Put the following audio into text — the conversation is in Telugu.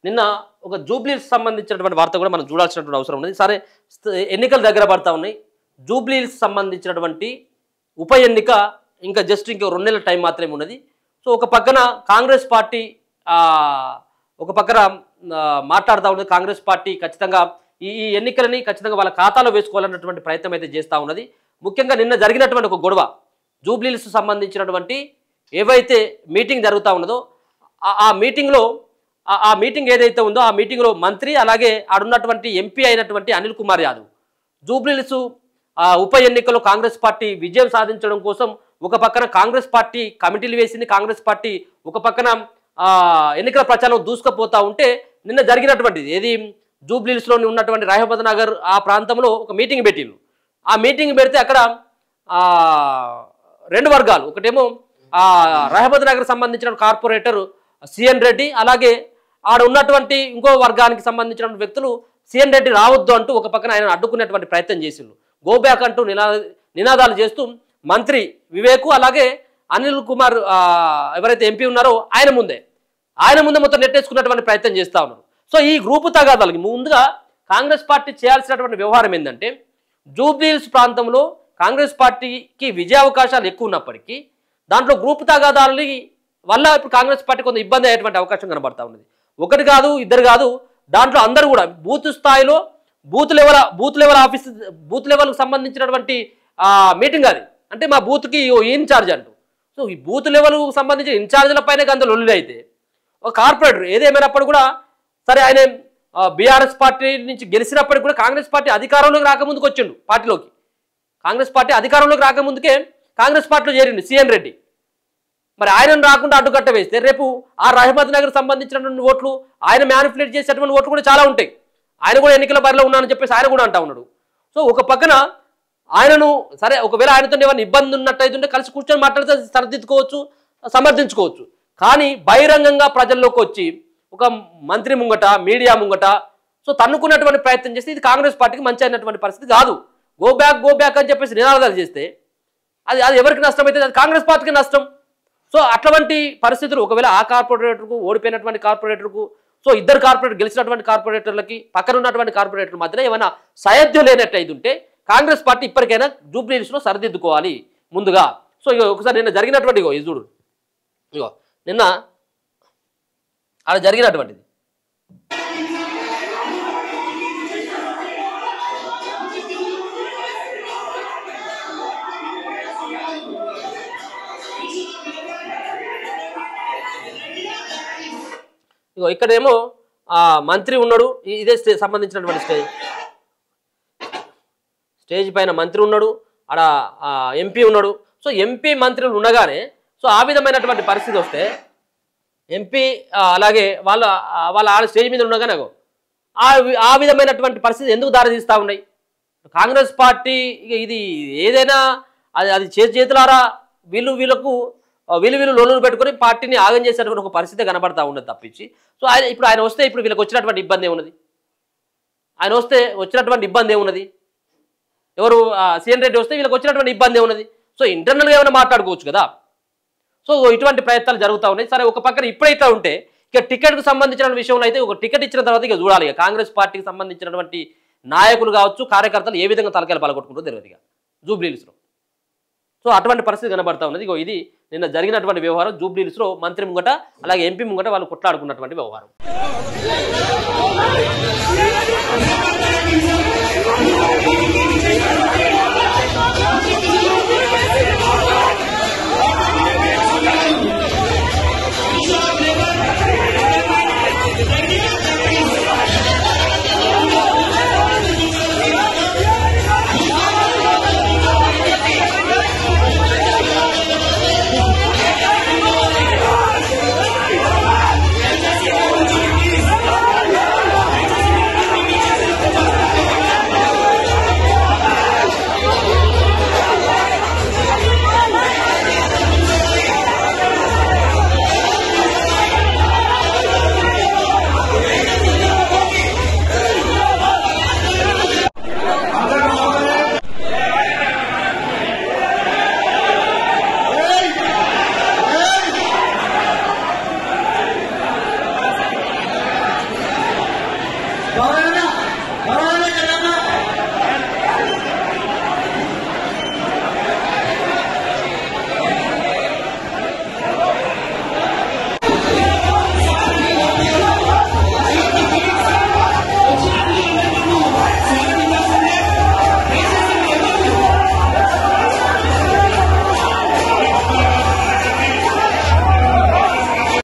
నిన్న ఒక జూబ్లీహిల్స్ సంబంధించినటువంటి వార్త కూడా మనం చూడాల్సినటువంటి అవసరం ఉంది. సరే, ఎన్నికలు దగ్గర పడతా ఉన్నాయి. జూబ్లీహిల్స్ సంబంధించినటువంటి ఉప ఎన్నిక ఇంకా జస్ట్ ఇంకో 2 నెలల టైం మాత్రమే ఉన్నది. సో ఒక పక్కన కాంగ్రెస్ పార్టీ మాట్లాడుతూ ఉన్నది. కాంగ్రెస్ పార్టీ ఖచ్చితంగా ఈ ఎన్నికలని ఖచ్చితంగా వాళ్ళ ఖాతాలో వేసుకోవాలన్నటువంటి ప్రయత్నం అయితే చేస్తూ ఉన్నది. ముఖ్యంగా నిన్న జరిగినటువంటి ఒక గొడవ, జూబ్లీహిల్స్ సంబంధించినటువంటి ఏవైతే మీటింగ్ జరుగుతూ ఉన్నదో ఆ మీటింగ్ ఏదైతే ఉందో ఆ మీటింగ్లో మంత్రి అలాగే ఆడున్నటువంటి ఎంపీ అయినటువంటి అనిల్ కుమార్ యాదవ్ జూబ్లీహిల్స్ ఉప ఎన్నికల్లో కాంగ్రెస్ పార్టీ విజయం సాధించడం కోసం ఒక పక్కన కాంగ్రెస్ పార్టీ కమిటీలు వేసింది. కాంగ్రెస్ పార్టీ ఒక పక్కన ఎన్నికల ప్రచారం దూసుకుపోతూ ఉంటే నిన్న జరిగినటువంటిది ఏది జూబ్లీహిల్స్లోని ఉన్నటువంటి రహమత్ నగర్ ఆ ప్రాంతంలో ఒక మీటింగ్ పెట్టిండు. ఆ మీటింగ్ పెడితే అక్కడ 2 వర్గాలు, ఒకటేమో రహమత్ నగర్ సంబంధించిన కార్పొరేటర్ సిఎన్ రెడ్డి, అలాగే ఆడ ఉన్నటువంటి ఇంకో వర్గానికి సంబంధించిన వ్యక్తులు సిఎన్ రెడ్డి రావద్దు అంటూ ఒక పక్కన ఆయన అడ్డుకునేటువంటి ప్రయత్నం చేసిండు. గో బ్యాక్ అంటూ నినాదాలు చేస్తూ మంత్రి వివేకు అలాగే అనిల్ కుమార్ ఎవరైతే ఎంపీ ఉన్నారో ఆయన ముందే మొత్తం నెట్టేసుకున్నటువంటి ప్రయత్నం చేస్తూ ఉన్నారు. సో ఈ గ్రూపు తగాదాలకి ముందుగా కాంగ్రెస్ పార్టీ చేయాల్సినటువంటి వ్యవహారం ఏంటంటే, జూబ్లీహిల్స్ ప్రాంతంలో కాంగ్రెస్ పార్టీకి విజయావకాశాలు ఎక్కువ ఉన్నప్పటికీ దాంట్లో గ్రూపు తగాదాల వల్ల ఇప్పుడు కాంగ్రెస్ పార్టీ కొంత ఇబ్బంది అయ్యేటువంటి అవకాశం కనబడతా ఉన్నది. 1 కాదు 2 కాదు, దాంట్లో అందరూ కూడా బూత్ స్థాయిలో బూత్ లెవెల్కి సంబంధించినటువంటి మీటింగ్ అది. అంటే మా బూత్కి ఇన్ఛార్జ్ అంటూ, సో ఈ బూత్ లెవెల్కు సంబంధించిన ఇన్ఛార్జీల పైన గంత లొల్లి అయితే ఒక కార్పొరేటర్ ఏదేమైనప్పుడు కూడా సరే, ఆయన బీఆర్ఎస్ పార్టీ నుంచి గెలిచినప్పటికీ కూడా కాంగ్రెస్ పార్టీ అధికారంలోకి రాకముందుకు వచ్చిండు పార్టీలోకి. కాంగ్రెస్ పార్టీ అధికారంలోకి రాకముందుకే కాంగ్రెస్ పార్టీలో చేరిండు సిఎన్ రెడ్డి. మరి ఆయనను రాకుండా అడ్డుకట్ట వేస్తే రేపు ఆ రహమత్ నగర్ సంబంధించినటువంటి ఓట్లు ఆయన మ్యానిపులేట్ చేసేటువంటి ఓట్లు కూడా చాలా ఉంటాయి. ఆయన కూడా ఎన్నికల బరిలో ఉన్నానని చెప్పేసి ఆయన కూడా అంటా ఉన్నాడు. సో ఒక పక్కన ఆయనను సరే, ఒకవేళ ఆయనతో ఏమైనా ఇబ్బంది ఉన్నట్టయితుంటే కలిసి కూర్చొని మాట్లాడితే సరిదిద్దుకోవచ్చు, సమర్థించుకోవచ్చు. కానీ బహిరంగంగా ప్రజల్లోకి వచ్చి ఒక మంత్రి ముంగట మీడియా ముంగట సో తన్నుకున్నటువంటి ప్రయత్నం చేస్తే ఇది కాంగ్రెస్ పార్టీకి మంచి అయినటువంటి పరిస్థితి కాదు. గో బ్యాక్ అని చెప్పేసి నినాదాలు చేస్తే అది ఎవరికి నష్టం అయితే అది కాంగ్రెస్ పార్టీకి నష్టం. సో అటువంటి పరిస్థితులు ఒకవేళ ఆ కార్పొరేటర్కు ఓడిపోయినటువంటి కార్పొరేటర్కు సో 2 కార్పొరేటర్ గెలిచినటువంటి కార్పొరేటర్లకి పక్కన ఉన్నటువంటి కార్పొరేటర్ మధ్యన ఏమైనా సయోధ్య లేనట్టయితే ఉంటే కాంగ్రెస్ పార్టీ ఇప్పటికైనా జూబ్లీహిల్స్లో సరిదిద్దుకోవాలి ముందుగా. సో ఒకసారి నిన్న జరిగినటువంటి ఇది చూడు, నిన్న అలా జరిగినటువంటిది ఇక్కడేమో మంత్రి ఉన్నాడు, ఇదే సంబంధించినటువంటి స్టేజ్ పైన మంత్రి ఉన్నాడు, ఆడ ఎంపీ ఉన్నాడు. సో ఎంపీ మంత్రులు ఉండగానే సో ఆ విధమైనటువంటి పరిస్థితి వస్తే ఎంపీ అలాగే వాళ్ళ స్టేజ్ మీద ఉండగానే ఆ విధమైనటువంటి పరిస్థితి ఎందుకు దారితీస్తూ ఉన్నాయి? కాంగ్రెస్ పార్టీ ఇది ఏదైనా అది చేతులారా వీళ్ళు లోన్లు పెట్టుకొని పార్టీని ఆగం చేసేటువంటి ఒక పరిస్థితి కనబడతా ఉన్నది తప్పించి. సో ఆయన వస్తే ఇప్పుడు వీళ్ళకి వచ్చినటువంటి ఇబ్బంది ఏమున్నది? ఆయన వస్తే వచ్చినటువంటి ఇబ్బంది ఏమున్నది? ఎవరు సిఎన్ రెడ్డి వస్తే వీళ్ళకి వచ్చినటువంటి ఇబ్బంది ఏమున్నది? సో ఇంటర్నల్గా ఏమైనా మాట్లాడుకోవచ్చు కదా. సో ఇటువంటి ప్రయత్నాలు జరుగుతూ ఉన్నాయి. సరే, ఒక పక్కన ఇప్పుడైతే ఉంటే ఇక టికెట్కు సంబంధించిన విషయంలో అయితే ఒక టికెట్ ఇచ్చిన తర్వాత ఇక చూడాలి ఇక కాంగ్రెస్ పార్టీకి సంబంధించినటువంటి నాయకులు కావచ్చు కార్యకర్తలు ఏ విధంగా తలకాయలు పాల్గొట్టుకుంటూ తెలియదు ఇక జూబ్లీహిల్స్లో. సో అటువంటి పరిస్థితి కనబడతా ఉన్నది. ఇది నిన్న జరిగినటువంటి వ్యవహారం జూబ్లీహిల్స్లో మంత్రి ముంగట అలాగే ఎంపీ ముంగట వాళ్ళు కొట్లాడుకున్నటువంటి వ్యవహారం. గౌరవ